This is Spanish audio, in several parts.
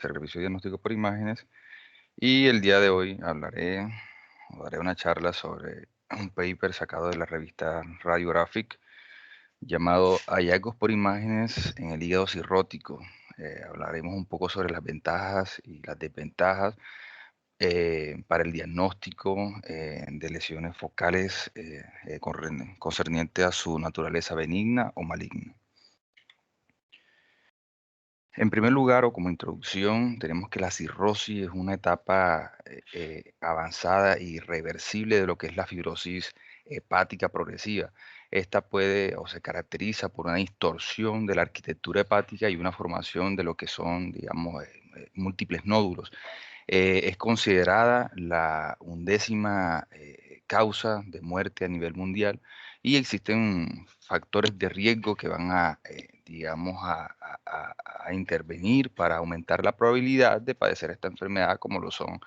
servicio de diagnóstico por imágenes y el día de hoy daré una charla sobre un paper sacado de la revista Radiographic llamado Hallazgos por imágenes en el hígado cirrótico. Hablaremos un poco sobre las ventajas y las desventajas para el diagnóstico de lesiones focales concerniente a su naturaleza benigna o maligna. En primer lugar, o como introducción, tenemos que la cirrosis es una etapa avanzada y irreversible de lo que es la fibrosis hepática progresiva. Esta puede o se caracteriza por una distorsión de la arquitectura hepática y una formación de lo que son, digamos, múltiples nódulos. Es considerada la undécima causa de muerte a nivel mundial y existen factores de riesgo que van digamos, a intervenir para aumentar la probabilidad de padecer esta enfermedad, como lo son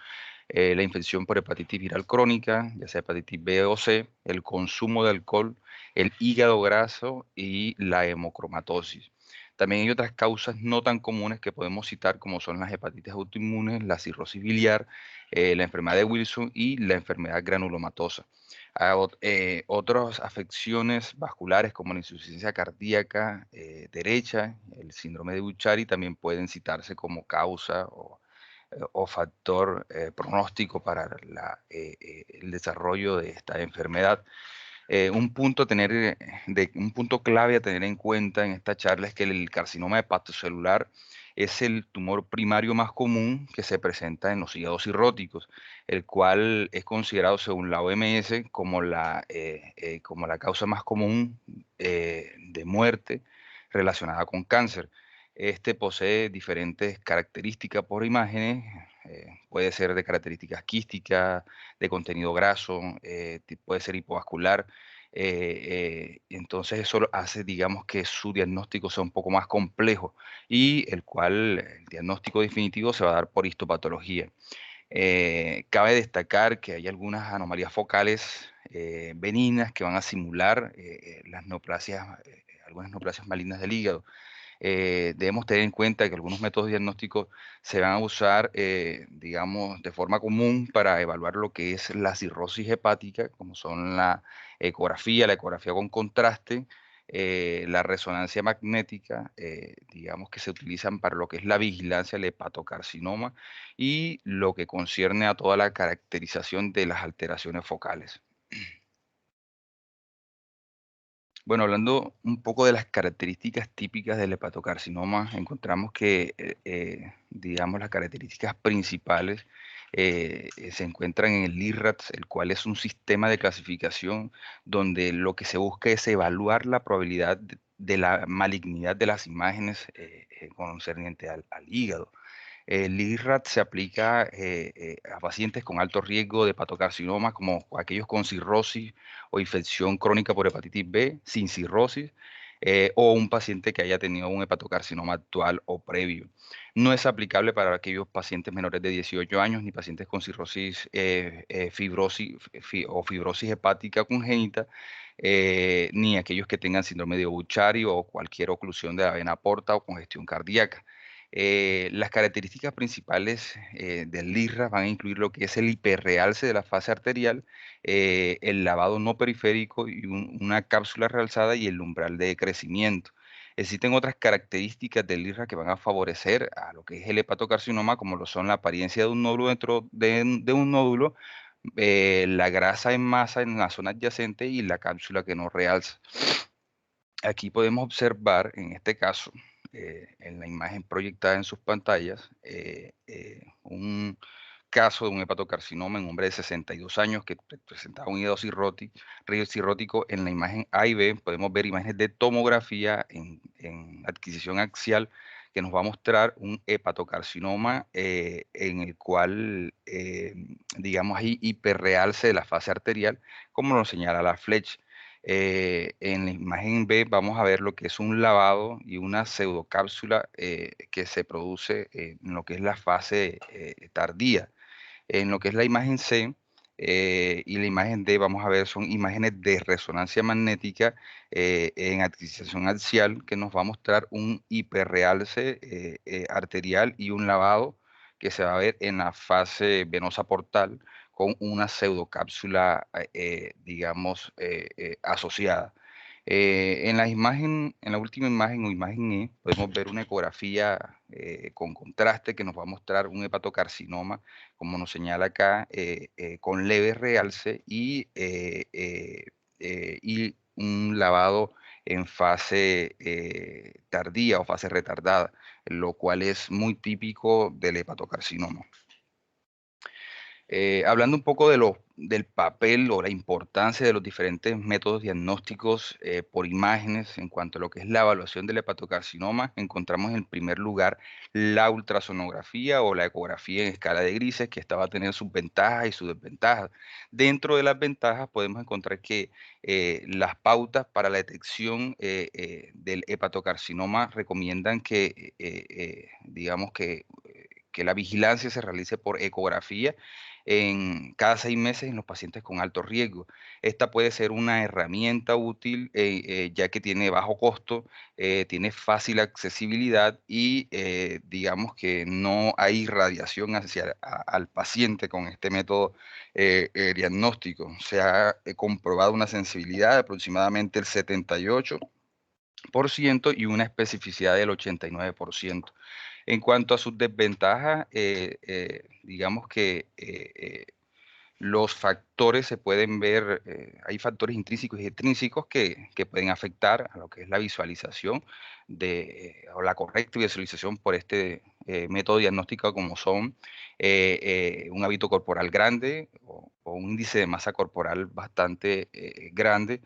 la infección por hepatitis viral crónica, ya sea hepatitis B o C, el consumo de alcohol, el hígado graso y la hemocromatosis. También hay otras causas no tan comunes que podemos citar, como son las hepatitis autoinmunes, la cirrosis biliar, la enfermedad de Wilson y la enfermedad granulomatosa. Otras afecciones vasculares como la insuficiencia cardíaca derecha, el síndrome de Buchari, también pueden citarse como causa o factor pronóstico para el desarrollo de esta enfermedad. Un punto clave a tener en cuenta en esta charla es que el carcinoma hepatocelular es el tumor primario más común que se presenta en los hígados cirróticos, el cual es considerado según la OMS como la causa más común de muerte relacionada con cáncer. Este posee diferentes características por imágenes, puede ser de características quísticas, de contenido graso, puede ser hipovascular. Entonces eso hace, digamos, que su diagnóstico sea un poco más complejo y el diagnóstico definitivo se va a dar por histopatología. Cabe destacar que hay algunas anomalías focales benignas que van a simular las neoplasias, algunas neoplasias malignas del hígado. Debemos tener en cuenta que algunos métodos diagnósticos se van a usar, digamos, de forma común para evaluar lo que es la cirrosis hepática, como son la ecografía con contraste, la resonancia magnética, digamos que se utilizan para lo que es la vigilancia del hepatocarcinoma y lo que concierne a toda la caracterización de las alteraciones focales. Bueno, hablando un poco de las características típicas del hepatocarcinoma, encontramos que, digamos, las características principales se encuentran en el IRADS, el cual es un sistema de clasificación donde lo que se busca es evaluar la probabilidad de la malignidad de las imágenes concerniente al hígado. El IRAD se aplica a pacientes con alto riesgo de hepatocarcinoma, como aquellos con cirrosis o infección crónica por hepatitis B, sin cirrosis, o un paciente que haya tenido un hepatocarcinoma actual o previo. No es aplicable para aquellos pacientes menores de 18 años, ni pacientes con cirrosis, fibrosis hepática congénita, ni aquellos que tengan síndrome de Buchari o cualquier oclusión de la vena porta o congestión cardíaca. Las características principales del LIRRA van a incluir lo que es el hiperrealce de la fase arterial, el lavado no periférico y una cápsula realzada y el umbral de crecimiento. Existen otras características del LIRRA que van a favorecer a lo que es el hepatocarcinoma, como lo son la apariencia de un nódulo dentro de un nódulo, la grasa en masa en la zona adyacente y la cápsula que no realza. Aquí podemos observar, en este caso, en la imagen proyectada en sus pantallas, un caso de un hepatocarcinoma en un hombre de 62 años que presentaba un hígado cirrótico. En la imagen A y B podemos ver imágenes de tomografía en adquisición axial que nos va a mostrar un hepatocarcinoma en el cual, digamos, hay hiperrealce de la fase arterial, como lo señala la flecha. En la imagen B vamos a ver lo que es un lavado y una pseudocápsula que se produce en lo que es la fase tardía. En lo que es la imagen C, y la imagen D, vamos a ver, son imágenes de resonancia magnética en adquisición axial que nos va a mostrar un hiperrealce arterial y un lavado que se va a ver en la fase venosa portal con una pseudocápsula, digamos, asociada. En la última imagen o imagen E, podemos ver una ecografía con contraste que nos va a mostrar un hepatocarcinoma, como nos señala acá, con leve realce y un lavado en fase tardía o fase retardada, lo cual es muy típico del hepatocarcinoma. Hablando un poco del papel o la importancia de los diferentes métodos diagnósticos por imágenes en cuanto a lo que es la evaluación del hepatocarcinoma, encontramos en primer lugar la ultrasonografía o la ecografía en escala de grises, que esta va a tener sus ventajas y sus desventajas. Dentro de las ventajas podemos encontrar que las pautas para la detección del hepatocarcinoma recomiendan digamos que la vigilancia se realice por ecografía en cada 6 meses en los pacientes con alto riesgo. Esta puede ser una herramienta útil ya que tiene bajo costo, tiene fácil accesibilidad y digamos que no hay radiación al paciente con este método diagnóstico. Se ha comprobado una sensibilidad de aproximadamente el 78% y una especificidad del 89%. En cuanto a sus desventajas, digamos que los factores se pueden ver, hay factores intrínsecos y extrínsecos que pueden afectar a lo que es la visualización o la correcta visualización por este método diagnóstico, como son un hábito corporal grande o un índice de masa corporal bastante grande,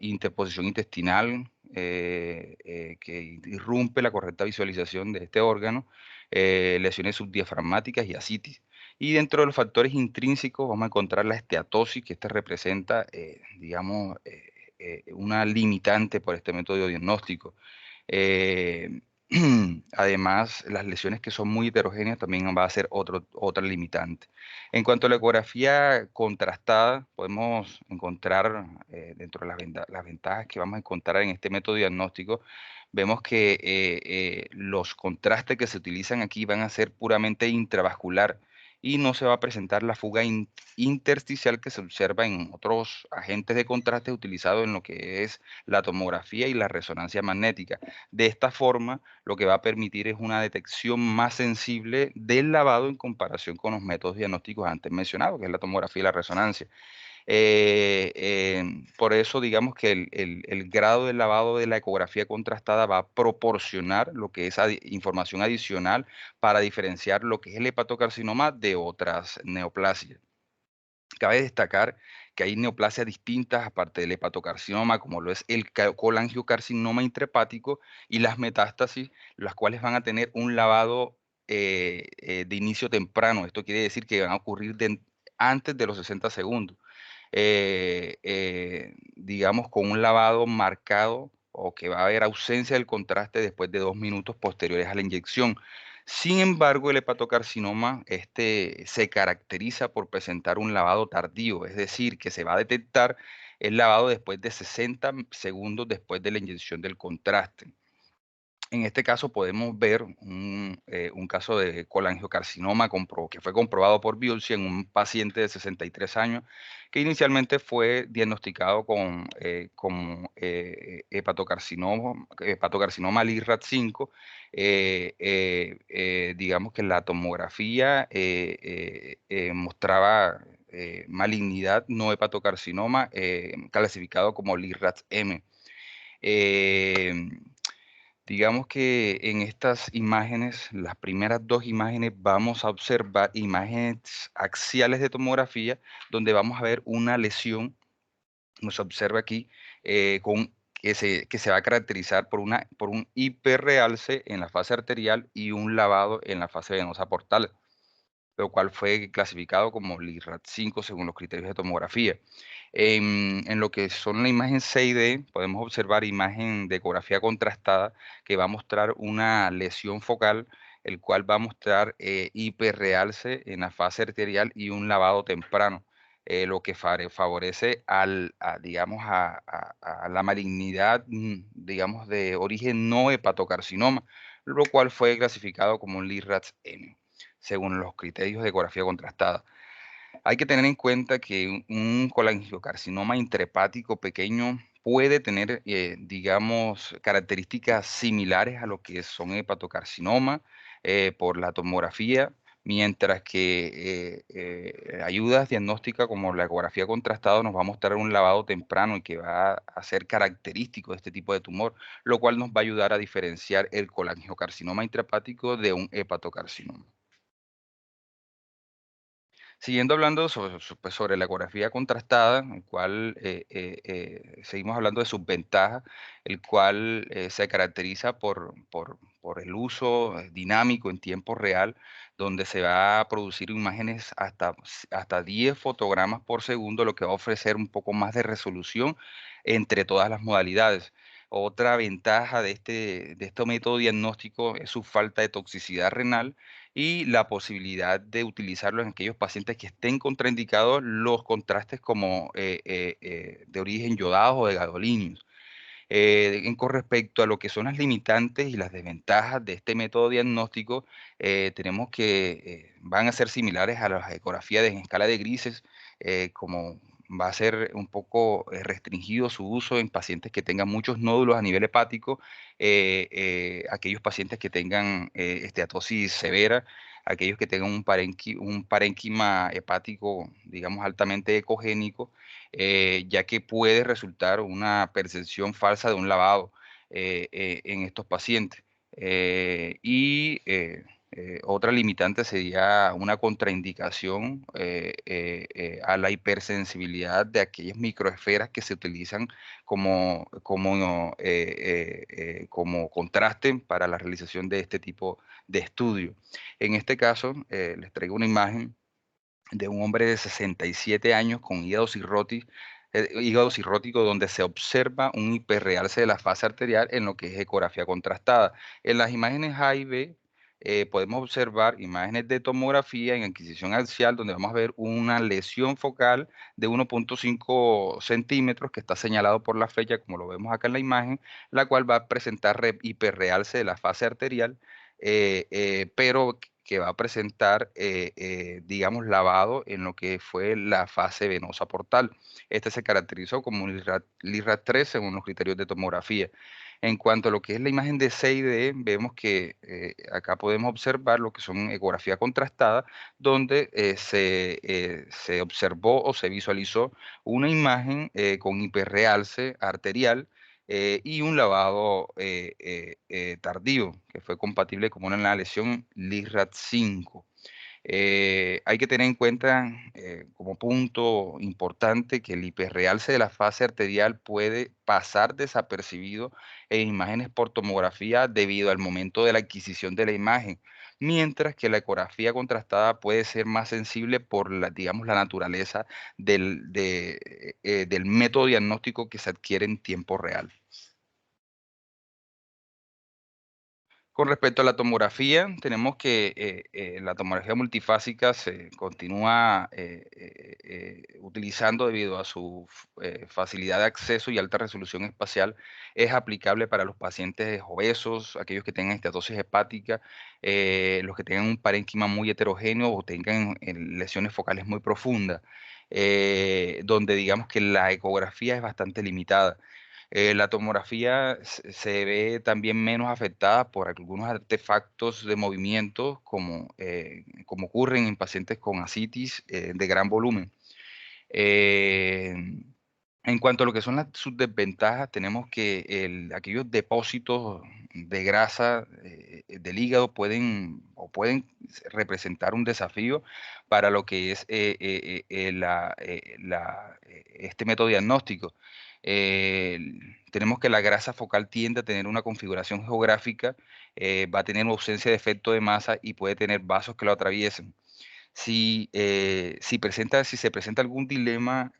interposición intestinal que irrumpe la correcta visualización de este órgano, lesiones subdiafragmáticas y ascitis. Y dentro de los factores intrínsecos vamos a encontrar la esteatosis, que esta representa, digamos, una limitante por este método diagnóstico. Eh, Además, las lesiones que son muy heterogéneas también va a ser otra limitante. En cuanto a la ecografía contrastada, podemos encontrar dentro de las ventajas que vamos a encontrar en este método diagnóstico, vemos que los contrastes que se utilizan aquí van a ser puramente intravascular y no se va a presentar la fuga intersticial que se observa en otros agentes de contraste utilizados en lo que es la tomografía y la resonancia magnética. De esta forma, lo que va a permitir es una detección más sensible del lavado en comparación con los métodos diagnósticos antes mencionados, que es la tomografía y la resonancia. Por eso, digamos que el grado de lavado de la ecografía contrastada va a proporcionar lo que es información adicional para diferenciar lo que es el hepatocarcinoma de otras neoplasias. Cabe destacar que hay neoplasias distintas aparte del hepatocarcinoma, como lo es el colangiocarcinoma intrahepático y las metástasis, las cuales van a tener un lavado de inicio temprano. Esto quiere decir que van a ocurrir antes de los 60 segundos. Digamos, con un lavado marcado o que va a haber ausencia del contraste después de 2 minutos posteriores a la inyección. Sin embargo, el hepatocarcinoma se caracteriza por presentar un lavado tardío, es decir, que se va a detectar el lavado después de 60 segundos después de la inyección del contraste. En este caso podemos ver un caso de colangiocarcinoma que fue comprobado por biopsia en un paciente de 63 años que inicialmente fue diagnosticado con hepatocarcinoma LIRAT5. Digamos que la tomografía mostraba malignidad, no hepatocarcinoma, clasificado como LIRAT-M. Eh, Digamos que en estas imágenes, las primeras dos imágenes, vamos a observar imágenes axiales de tomografía, donde vamos a ver una lesión, nos observa aquí, que se va a caracterizar por un hiperrealce en la fase arterial y un lavado en la fase venosa portal, lo cual fue clasificado como LIRAT-5 según los criterios de tomografía. En lo que son la imagen 6D, podemos observar imagen de ecografía contrastada que va a mostrar una lesión focal el cual va a mostrar hiperrealce en la fase arterial y un lavado temprano, lo que favorece digamos, a la malignidad, digamos, de origen no hepatocarcinoma, lo cual fue clasificado como un LIRADS-M, según los criterios de ecografía contrastada. Hay que tener en cuenta que un colangiocarcinoma intrahepático pequeño puede tener, digamos, características similares a lo que son hepatocarcinoma por la tomografía, mientras que ayudas diagnósticas como la ecografía contrastada nos va a mostrar un lavado temprano y que va a ser característico de este tipo de tumor, lo cual nos va a ayudar a diferenciar el colangiocarcinoma intrahepático de un hepatocarcinoma. Siguiendo hablando pues, sobre la ecografía contrastada, el cual seguimos hablando de sus ventajas, el cual se caracteriza por el uso dinámico en tiempo real, donde se va a producir imágenes hasta 10 fotogramas por segundo, lo que va a ofrecer un poco más de resolución entre todas las modalidades. Otra ventaja de este método diagnóstico es su falta de toxicidad renal y la posibilidad de utilizarlo en aquellos pacientes que estén contraindicados los contrastes como de origen yodado o de gadolinios. Con respecto a lo que son las limitantes y las desventajas de este método diagnóstico, tenemos que van a ser similares a las ecografías en escala de grises, como va a ser un poco restringido su uso en pacientes que tengan muchos nódulos a nivel hepático, aquellos pacientes que tengan esteatosis severa, aquellos que tengan un parénquima hepático, digamos, altamente ecogénico, ya que puede resultar una percepción falsa de un lavado en estos pacientes. Otra limitante sería una contraindicación a la hipersensibilidad de aquellas microesferas que se utilizan como contraste para la realización de este tipo de estudio. En este caso, les traigo una imagen de un hombre de 67 años con hígado cirrótico donde se observa un hiperrealce de la fase arterial en lo que es ecografía contrastada. En las imágenes A y B podemos observar imágenes de tomografía en adquisición axial donde vamos a ver una lesión focal de 1,5 centímetros que está señalado por la flecha, como lo vemos acá en la imagen, la cual va a presentar hiperrealce de la fase arterial, pero que va a presentar, digamos, lavado en lo que fue la fase venosa portal. Este se caracterizó como un LIRAD 3 según los criterios de tomografía. En cuanto a lo que es la imagen de C y D, vemos que acá podemos observar lo que son ecografía contrastada, donde se observó o se visualizó una imagen con hiperrealce arterial y un lavado tardío, que fue compatible con una lesión LIRAD-5. Hay que tener en cuenta como punto importante que el hiperrealce de la fase arterial puede pasar desapercibido en imágenes por tomografía debido al momento de la adquisición de la imagen, mientras que la ecografía contrastada puede ser más sensible por digamos, la naturaleza del método diagnóstico que se adquiere en tiempo real. Con respecto a la tomografía, tenemos que la tomografía multifásica se continúa utilizando debido a su facilidad de acceso y alta resolución espacial. Es aplicable para los pacientes obesos, aquellos que tengan esteatosis hepática, los que tengan un parénquima muy heterogéneo o tengan lesiones focales muy profundas, donde digamos que la ecografía es bastante limitada. La tomografía se ve también menos afectada por algunos artefactos de movimiento, como ocurren en pacientes con ascitis de gran volumen. Eh, en cuanto a lo que son sus desventajas, tenemos que aquellos depósitos de grasa del hígado pueden representar un desafío para lo que es este método diagnóstico. Eh, Tenemos que la grasa focal tiende a tener una configuración geográfica, va a tener ausencia de efecto de masa y puede tener vasos que lo atraviesen. Si se presenta algún dilema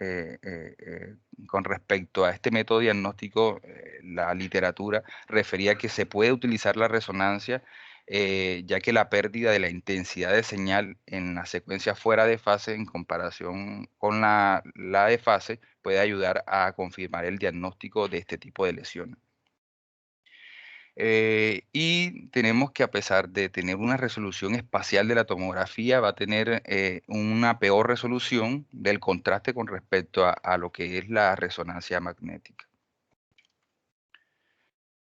con respecto a este método diagnóstico, la literatura refería que se puede utilizar la resonancia ya que la pérdida de la intensidad de señal en la secuencia fuera de fase en comparación con la de fase puede ayudar a confirmar el diagnóstico de este tipo de lesiones. Y tenemos que, a pesar de tener una resolución espacial de la tomografía, va a tener una peor resolución del contraste con respecto a lo que es la resonancia magnética.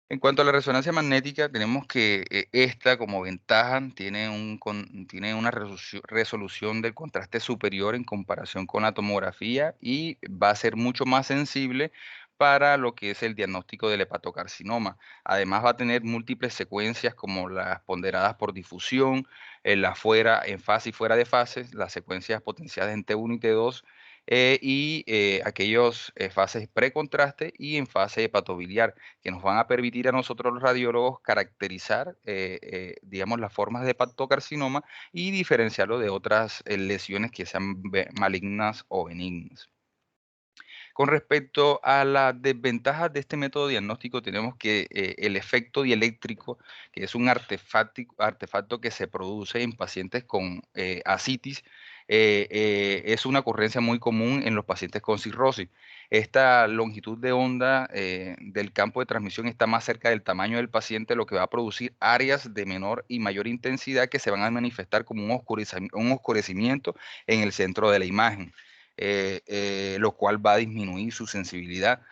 En cuanto a la resonancia magnética, tenemos que esta, como ventaja, tiene una resolución del contraste superior en comparación con la tomografía y va a ser mucho más sensible para lo que es el diagnóstico del hepatocarcinoma. Además, va a tener múltiples secuencias como las ponderadas por difusión, en fase y fuera de fase, las secuencias potenciadas en T1 y T2, aquellos fases precontraste y en fase hepatobiliar, que nos van a permitir a nosotros los radiólogos caracterizar, digamos, las formas de hepatocarcinoma y diferenciarlo de otras lesiones que sean malignas o benignas. Con respecto a las desventajas de este método diagnóstico, tenemos que el efecto dieléctrico, que es un artefacto que se produce en pacientes con ascitis, es una ocurrencia muy común en los pacientes con cirrosis. Esta longitud de onda del campo de transmisión está más cerca del tamaño del paciente, lo que va a producir áreas de menor y mayor intensidad que se van a manifestar como un oscurecimiento en el centro de la imagen. Lo cual va a disminuir su sensibilidad.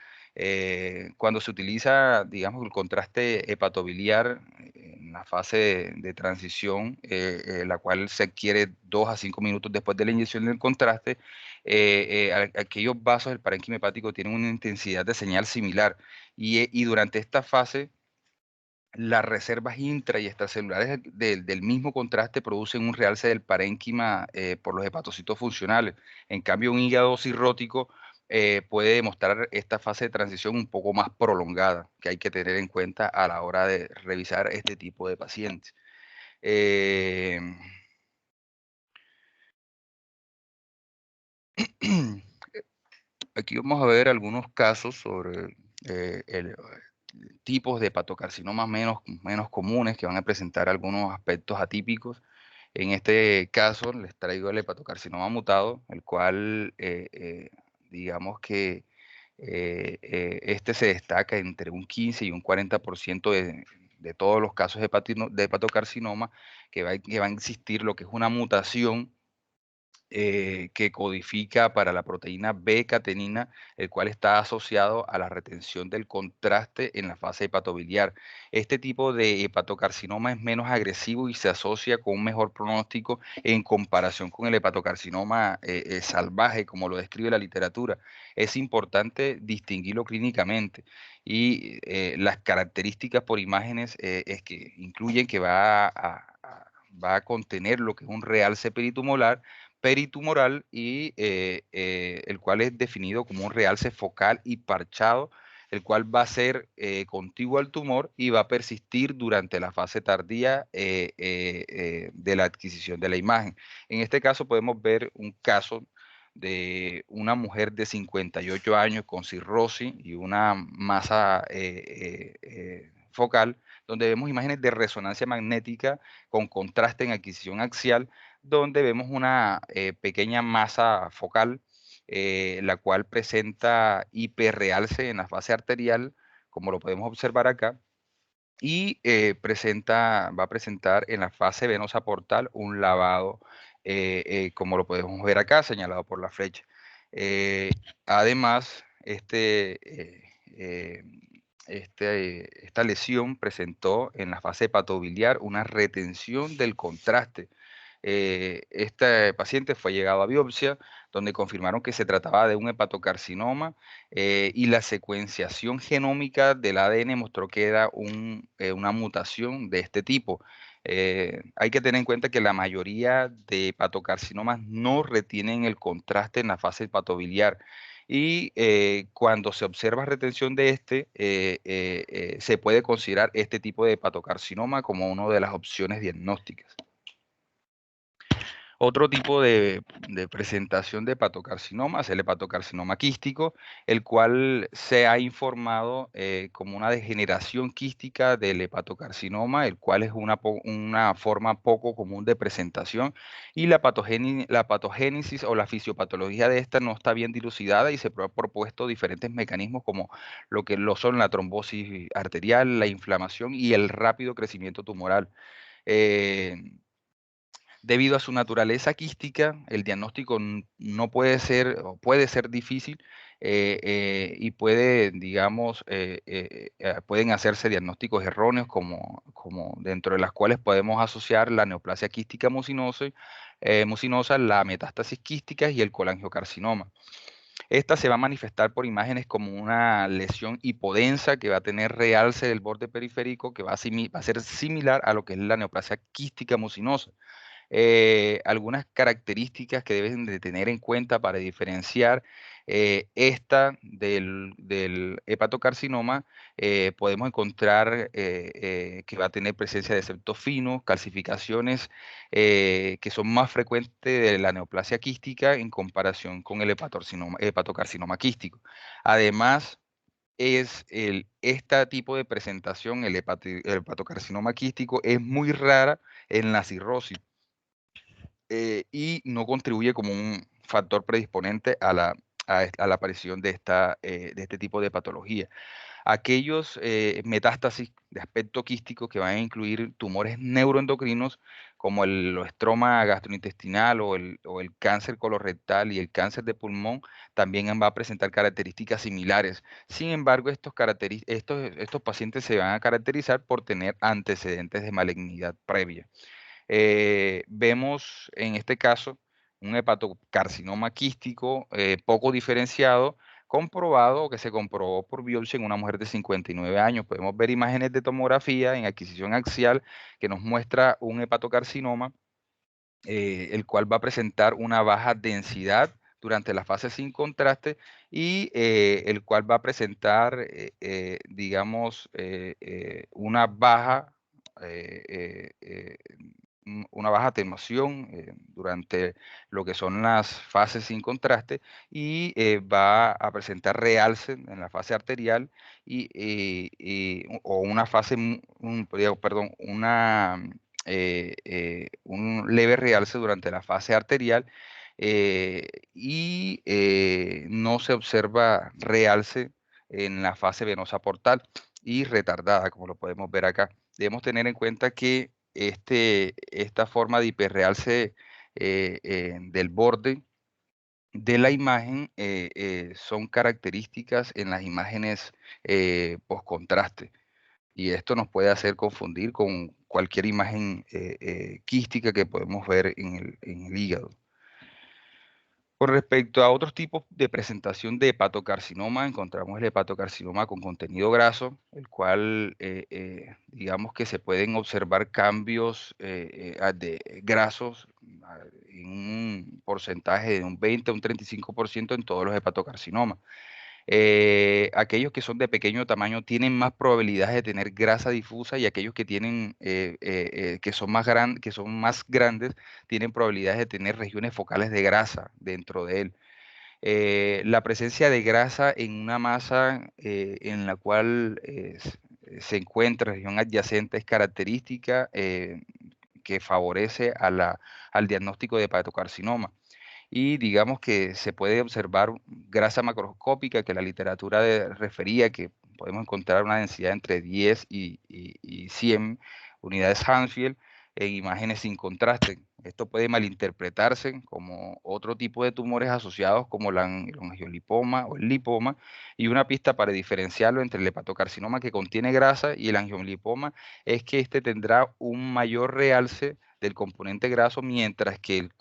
Cuando se utiliza, digamos, el contraste hepatobiliar en la fase de transición, la cual se adquiere 2 a 5 minutos después de la inyección del contraste, aquellos vasos del parénquima hepático tienen una intensidad de señal similar y durante esta fase las reservas intra y extracelulares del mismo contraste producen un realce del parénquima por los hepatocitos funcionales. En cambio, un hígado cirrótico puede demostrar esta fase de transición un poco más prolongada, que hay que tener en cuenta a la hora de revisar este tipo de pacientes. Eh, Aquí vamos a ver algunos casos sobre tipos de hepatocarcinomas menos comunes que van a presentar algunos aspectos atípicos. En este caso les traigo el hepatocarcinoma mutado, el cual digamos que este se destaca entre un 15 y un 40% de todos los casos de hepatocarcinoma, que va a existir lo que es una mutación que codifica para la proteína B-catenina, el cual está asociado a la retención del contraste en la fase hepatobiliar. Este tipo de hepatocarcinoma es menos agresivo y se asocia con un mejor pronóstico en comparación con el hepatocarcinoma salvaje, como lo describe la literatura. Es importante distinguirlo clínicamente y las características por imágenes es que incluyen que va a contener lo que es un realce peritumoral y el cual es definido como un realce focal y parchado, el cual va a ser contiguo al tumor y va a persistir durante la fase tardía de la adquisición de la imagen. En este caso podemos ver un caso de una mujer de 58 años con cirrosis y una masa focal, donde vemos imágenes de resonancia magnética con contraste en adquisición axial, donde vemos una pequeña masa focal, la cual presenta hiperrealce en la fase arterial, como lo podemos observar acá, y va a presentar en la fase venosa portal un lavado, como lo podemos ver acá, señalado por la flecha. Eh, Además, esta lesión presentó en la fase hepatobiliar una retención del contraste. Este paciente fue llegado a biopsia, donde confirmaron que se trataba de un hepatocarcinoma y la secuenciación genómica del ADN mostró que era una mutación de este tipo. Hay que tener en cuenta que la mayoría de hepatocarcinomas no retienen el contraste en la fase hepatobiliar y cuando se observa retención de se puede considerar este tipo de hepatocarcinoma como una de las opciones diagnósticas. Otro tipo de presentación de hepatocarcinoma es el hepatocarcinoma quístico, el cual se ha informado como una degeneración quística del hepatocarcinoma, el cual es una forma poco común de presentación, y la patogénesis o la fisiopatología de esta no está bien dilucidada y se ha propuesto diferentes mecanismos como lo que lo son la trombosis arterial, la inflamación y el rápido crecimiento tumoral. Eh, Debido a su naturaleza quística, el diagnóstico no puede ser o puede ser difícil, y puede, digamos, pueden hacerse diagnósticos erróneos como dentro de las cuales podemos asociar la neoplasia quística mucinosa, la metástasis quística y el colangiocarcinoma. Esta se va a manifestar por imágenes como una lesión hipodensa que va a tener realce del borde periférico, que va a ser similar a lo que es la neoplasia quística mucinosa. Algunas características que deben de tener en cuenta para diferenciar esta del hepatocarcinoma. Podemos encontrar que va a tener presencia de septos finos, calcificaciones que son más frecuentes de la neoplasia quística en comparación con el hepatocarcinoma quístico. Además, este tipo de presentación, el hepatocarcinoma quístico, es muy rara en la cirrosis, y no contribuye como un factor predisponente a la aparición de este tipo de patología. Aquellos metástasis de aspecto quístico que van a incluir tumores neuroendocrinos como el estroma gastrointestinal o el cáncer colorectal y el cáncer de pulmón también va a presentar características similares. Sin embargo, estos pacientes se van a caracterizar por tener antecedentes de malignidad previa. Vemos en este caso un hepatocarcinoma quístico poco diferenciado, comprobado o que se comprobó por biopsia en una mujer de 59 años. Podemos ver imágenes de tomografía en adquisición axial que nos muestra un hepatocarcinoma, el cual va a presentar una baja densidad durante la fase sin contraste y el cual va a presentar, digamos, una baja eh, eh, eh, una baja atenuación durante lo que son las fases sin contraste, y va a presentar realce en la fase arterial o una fase, perdón, un leve realce durante la fase arterial, y no se observa realce en la fase venosa portal y retardada, como lo podemos ver acá. Debemos tener en cuenta que esta forma de hiperrealce del borde de la imagen son características en las imágenes post contraste. Y esto nos puede hacer confundir con cualquier imagen quística que podemos ver en el hígado. Con respecto a otros tipos de presentación de hepatocarcinoma, encontramos el hepatocarcinoma con contenido graso, el cual digamos que se pueden observar cambios de grasos en un porcentaje de un 20 a un 35% en todos los hepatocarcinomas. Aquellos que son de pequeño tamaño tienen más probabilidades de tener grasa difusa, y aquellos que tienen que son más grandes tienen probabilidades de tener regiones focales de grasa dentro de él. La presencia de grasa en una masa en la cual se encuentra región adyacente es característica que favorece al diagnóstico de hepatocarcinoma. Y digamos que se puede observar grasa macroscópica, que la literatura refería que podemos encontrar una densidad entre 10 y 100 unidades Hansfield en imágenes sin contraste. Esto puede malinterpretarse como otro tipo de tumores asociados como el angiolipoma o el lipoma, y una pista para diferenciarlo entre el hepatocarcinoma que contiene grasa y el angiolipoma es que este tendrá un mayor realce del componente graso, mientras que el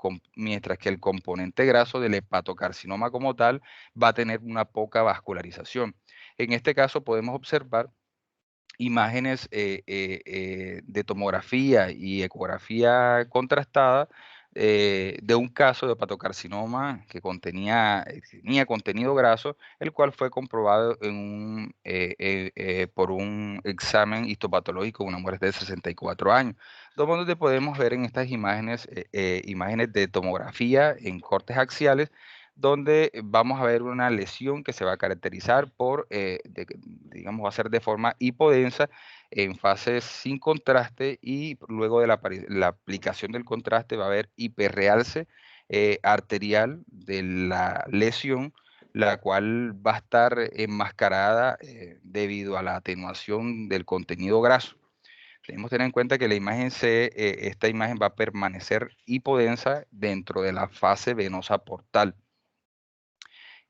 componente graso del hepatocarcinoma como tal va a tener una poca vascularización. En este caso podemos observar imágenes de tomografía y ecografía contrastada, de un caso de hepatocarcinoma que tenía contenido graso, el cual fue comprobado por un examen histopatológico de una mujer de 64 años, donde podemos ver en estas imágenes, imágenes de tomografía en cortes axiales, donde vamos a ver una lesión que se va a caracterizar por, digamos, va a ser de forma hipodensa en fases sin contraste, y luego de la aplicación del contraste va a haber hiperrealce arterial de la lesión, la cual va a estar enmascarada debido a la atenuación del contenido graso. Tenemos que tener en cuenta que esta imagen va a permanecer hipodensa dentro de la fase venosa portal.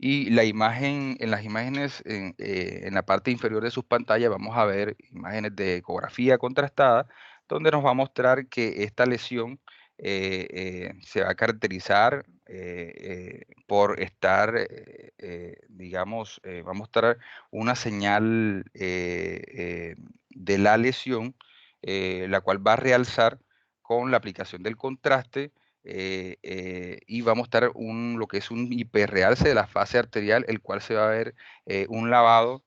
Y en las imágenes, en la parte inferior de sus pantallas, vamos a ver imágenes de ecografía contrastada, donde nos va a mostrar que esta lesión se va a caracterizar por estar, digamos, va a mostrar una señal de la lesión, la cual va a realzar con la aplicación del contraste, y va a mostrar lo que es un hiperrealce de la fase arterial, el cual se va a ver un lavado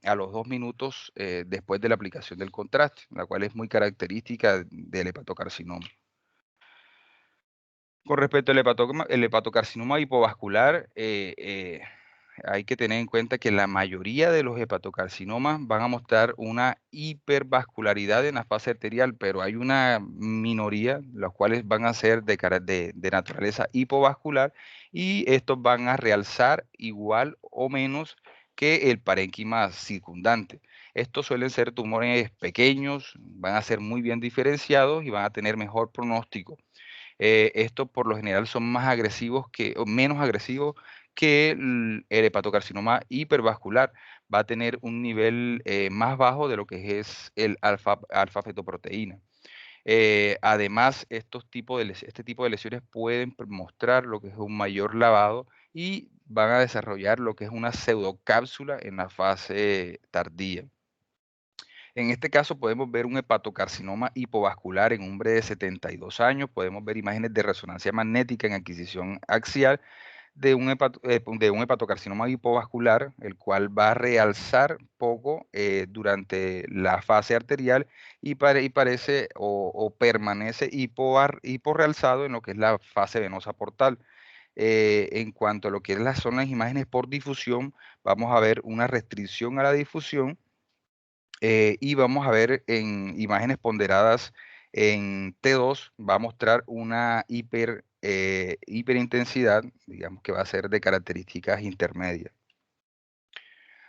a los 2 minutos después de la aplicación del contraste, la cual es muy característica del hepatocarcinoma. Con respecto al el hepatocarcinoma hipovascular, hay que tener en cuenta que la mayoría de los hepatocarcinomas van a mostrar una hipervascularidad en la fase arterial, pero hay una minoría, los cuales van a ser de naturaleza hipovascular, y estos van a realzar igual o menos que el parénquima circundante. Estos suelen ser tumores pequeños, van a ser muy bien diferenciados y van a tener mejor pronóstico. Estos por lo general son más agresivos o menos agresivos que el hepatocarcinoma hipervascular. Va a tener un nivel más bajo de lo que es el alfa-fetoproteína. Además, este tipo de lesiones pueden mostrar lo que es un mayor lavado, y van a desarrollar lo que es una pseudocápsula en la fase tardía. En este caso podemos ver un hepatocarcinoma hipovascular en un hombre de 72 años. Podemos ver imágenes de resonancia magnética en adquisición axial de un hepatocarcinoma hipovascular, el cual va a realzar poco durante la fase arterial, y parece o permanece hiporrealzado en lo que es la fase venosa portal. En cuanto a lo que son las imágenes por difusión, vamos a ver una restricción a la difusión, y vamos a ver en imágenes ponderadas en T2, va a mostrar una hiperintensidad, digamos que va a ser de características intermedias.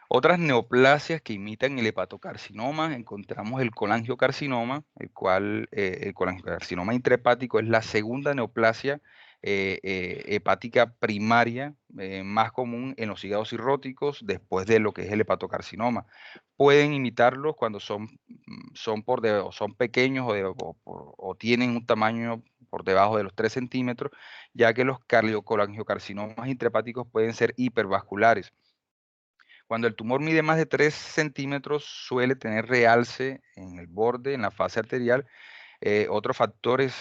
Otras neoplasias que imitan el hepatocarcinoma, encontramos el colangiocarcinoma, el colangiocarcinoma intrahepático es la segunda neoplasia hepática primaria más común en los hígados cirróticos después de lo que es el hepatocarcinoma. Pueden imitarlos cuando son pequeños o tienen un tamaño por debajo de los 3 centímetros, ya que los colangiocarcinomas intrahepáticos pueden ser hipervasculares. Cuando el tumor mide más de 3 centímetros, suele tener realce en el borde, en la fase arterial. Otros factores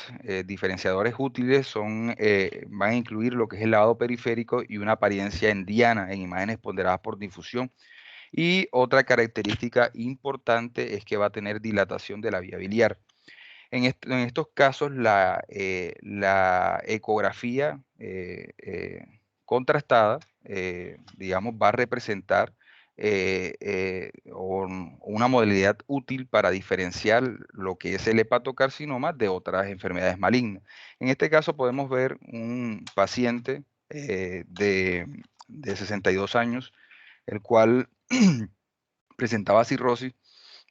diferenciadores útiles van a incluir lo que es el lavado periférico y una apariencia endiana en imágenes ponderadas por difusión. Y otra característica importante es que va a tener dilatación de la vía biliar. En estos casos, la ecografía contrastada, digamos, va a representar una modalidad útil para diferenciar lo que es el hepatocarcinoma de otras enfermedades malignas. En este caso podemos ver un paciente de 62 años, el cual presentaba cirrosis.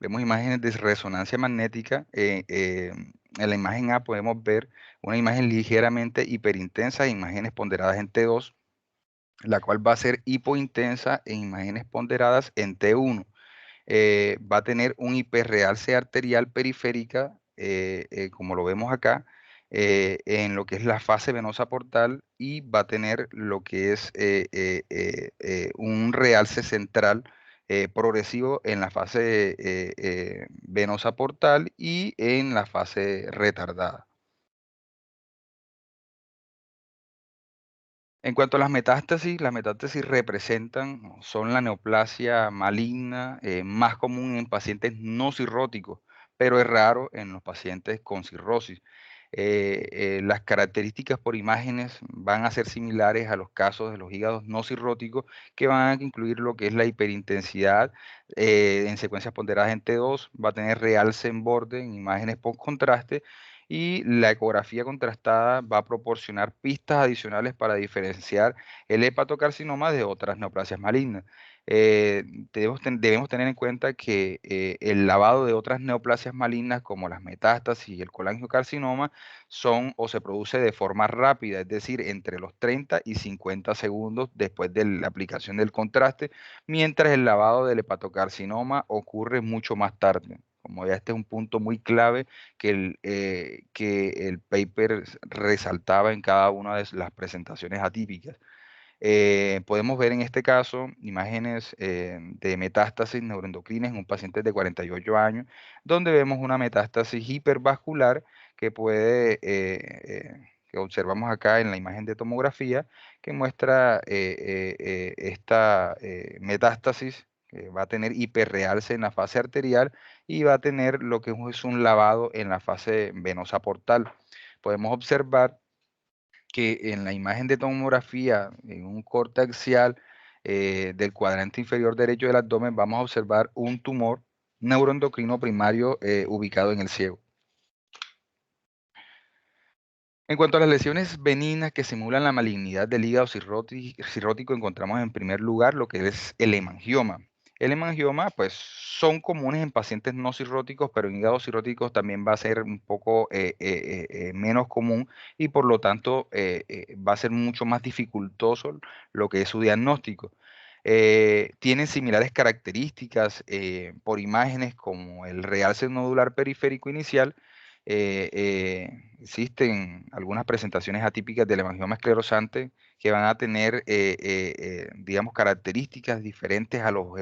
Vemos imágenes de resonancia magnética. En la imagen A podemos ver una imagen ligeramente hiperintensa, imágenes ponderadas en T2, la cual va a ser hipointensa en imágenes ponderadas en T1. Va a tener un hiperrealce arterial periférica, como lo vemos acá, en lo que es la fase venosa portal, y va a tener lo que es un realce central progresivo en la fase venosa portal y en la fase retardada. En cuanto a las metástasis representan, o son la neoplasia maligna más común en pacientes no cirróticos, pero es raro en los pacientes con cirrosis. Las características por imágenes van a ser similares a los casos de los hígados no cirróticos, que van a incluir lo que es la hiperintensidad en secuencias ponderadas en T2, va a tener realce en borde en imágenes post contraste y la ecografía contrastada va a proporcionar pistas adicionales para diferenciar el hepatocarcinoma de otras neoplasias malignas. Eh, debemos tener en cuenta que el lavado de otras neoplasias malignas como las metástasis y el colangiocarcinoma son o se produce de forma rápida, es decir, entre los 30 y 50 segundos después de la aplicación del contraste, mientras el lavado del hepatocarcinoma ocurre mucho más tarde. Como ya este es un punto muy clave que el paper resaltaba en cada una de las presentaciones atípicas. Podemos ver en este caso imágenes de metástasis neuroendocrinas en un paciente de 48 años, donde vemos una metástasis hipervascular que que observamos acá en la imagen de tomografía, que muestra esta metástasis que va a tener hiperrealce en la fase arterial y va a tener lo que es un lavado en la fase venosa portal. Podemos observar que en la imagen de tomografía, en un corte axial del cuadrante inferior derecho del abdomen, vamos a observar un tumor neuroendocrino primario ubicado en el ciego. En cuanto a las lesiones benignas que simulan la malignidad del hígado cirrótico, encontramos en primer lugar lo que es el hemangioma. El hemangioma, pues, son comunes en pacientes no cirróticos, pero en hígados cirróticos también va a ser un poco menos común y por lo tanto va a ser mucho más dificultoso lo que es su diagnóstico. Tienen similares características por imágenes como el realce nodular periférico inicial. Existen algunas presentaciones atípicas del hemangioma esclerosante que van a tener, digamos, características diferentes a lo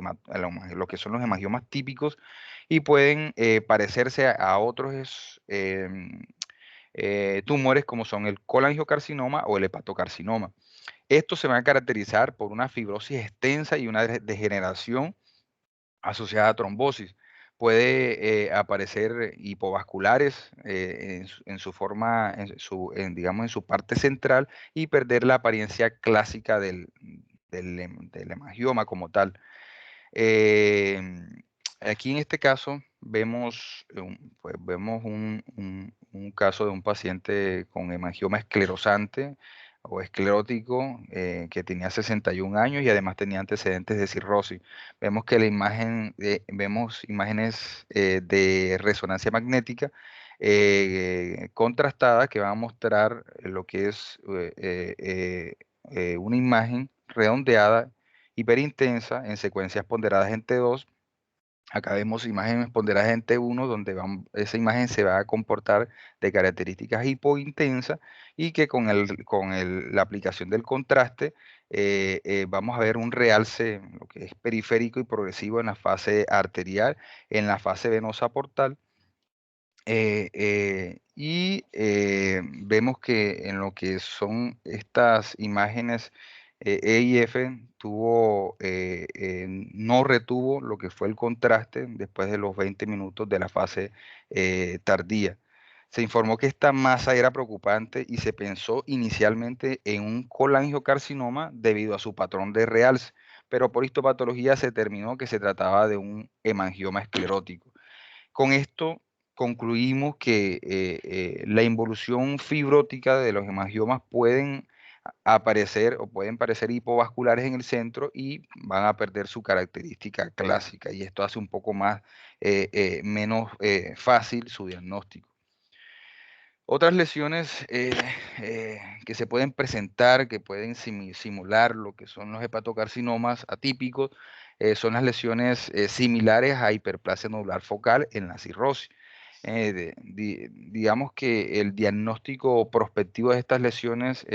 que son los hemangiomas típicos y pueden parecerse a otros tumores como son el colangiocarcinoma o el hepatocarcinoma. Estos se van a caracterizar por una fibrosis extensa y una degeneración asociada a trombosis. Puede aparecer hipovasculares en su forma, digamos, en su parte central y perder la apariencia clásica del hemangioma como tal. Em, Aquí en este caso vemos un caso de un paciente con hemangioma esclerosante o esclerótico que tenía 61 años y además tenía antecedentes de cirrosis. Vemos que vemos imágenes de resonancia magnética contrastada que van a mostrar lo que es una imagen redondeada hiperintensa en secuencias ponderadas en T2. Acá vemos imágenes ponderadas en T1, donde esa imagen se va a comportar de características hipointensas y que la aplicación del contraste vamos a ver un realce, lo que es periférico y progresivo en la fase arterial, en la fase venosa portal vemos que en lo que son estas imágenes E y F no retuvo lo que fue el contraste después de los 20 minutos de la fase tardía. Se informó que esta masa era preocupante y se pensó inicialmente en un colangiocarcinoma debido a su patrón de realce, pero por histopatología se determinó que se trataba de un hemangioma esclerótico. Con esto concluimos que la involución fibrótica de los hemangiomas pueden aparecer o pueden parecer hipovasculares en el centro y van a perder su característica clásica y esto hace un poco menos fácil su diagnóstico. Otras lesiones que se pueden presentar, que pueden simular lo que son los hepatocarcinomas atípicos, son las lesiones similares a hiperplasia nodular focal en la cirrosis. Digamos que el diagnóstico prospectivo de estas lesiones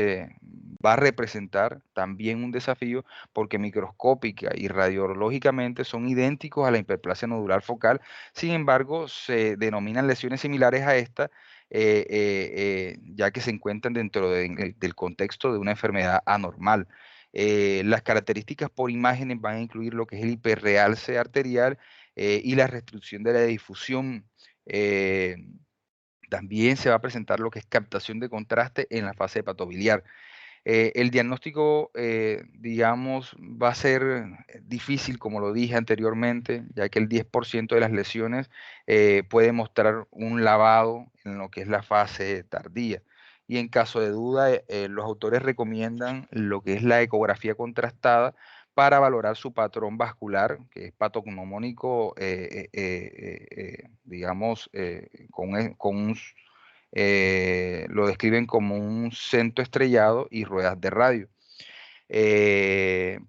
va a representar también un desafío porque microscópica y radiológicamente son idénticos a la hiperplasia nodular focal. Sin embargo, se denominan lesiones similares a esta ya que se encuentran dentro del contexto de una enfermedad anormal. Las características por imágenes van a incluir lo que es el hiperrealce arterial y la restricción de la difusión. eh, También se va a presentar lo que es captación de contraste en la fase hepatobiliar. El diagnóstico, digamos, va a ser difícil, como lo dije anteriormente, ya que el 10% de las lesiones puede mostrar un lavado en lo que es la fase tardía. Y en caso de duda, los autores recomiendan lo que es la ecografía contrastada para valorar su patrón vascular, que es patognomónico, digamos, con lo describen como un centro estrellado y ruedas de radio.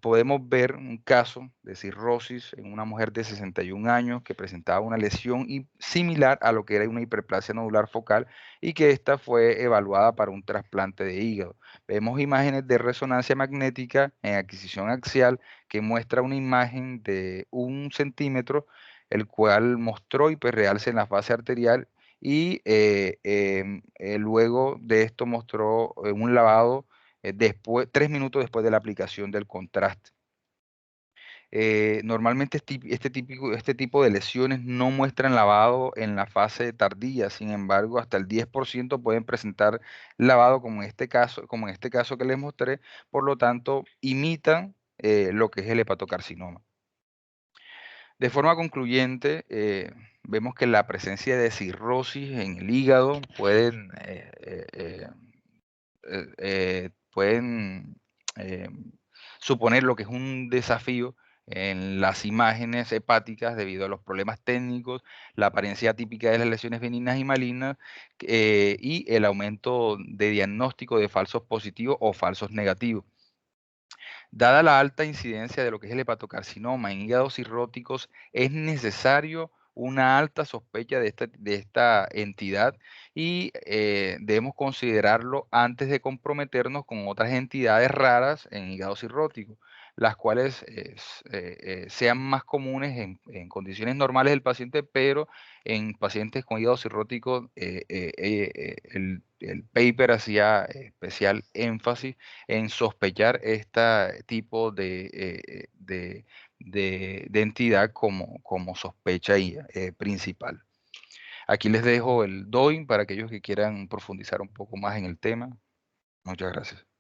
Podemos ver un caso de cirrosis en una mujer de 61 años que presentaba una lesión similar a lo que era una hiperplasia nodular focal y que esta fue evaluada para un trasplante de hígado. Vemos imágenes de resonancia magnética en adquisición axial que muestra una imagen de 1 centímetro, el cual mostró hiperrealce en la fase arterial y luego de esto mostró un lavado 3 minutos después de la aplicación del contraste. Normalmente este tipo de lesiones no muestran lavado en la fase tardía, sin embargo, hasta el 10% pueden presentar lavado, como en este caso que les mostré, por lo tanto, imitan lo que es el hepatocarcinoma. De forma concluyente, vemos que la presencia de cirrosis en el hígado pueden eh, suponer lo que es un desafío en las imágenes hepáticas debido a los problemas técnicos, la apariencia típica de las lesiones benignas y malignas y el aumento de diagnóstico de falsos positivos o falsos negativos. Dada la alta incidencia de lo que es el hepatocarcinoma en hígados cirróticos, es necesario una alta sospecha de esta entidad y debemos considerarlo antes de comprometernos con otras entidades raras en hígado cirrótico, las cuales sean más comunes en condiciones normales del paciente, pero en pacientes con hígado cirrótico el paper hacía especial énfasis en sospechar este tipo de entidad como sospecha principal. Aquí les dejo el DOI para aquellos que quieran profundizar un poco más en el tema. Muchas gracias.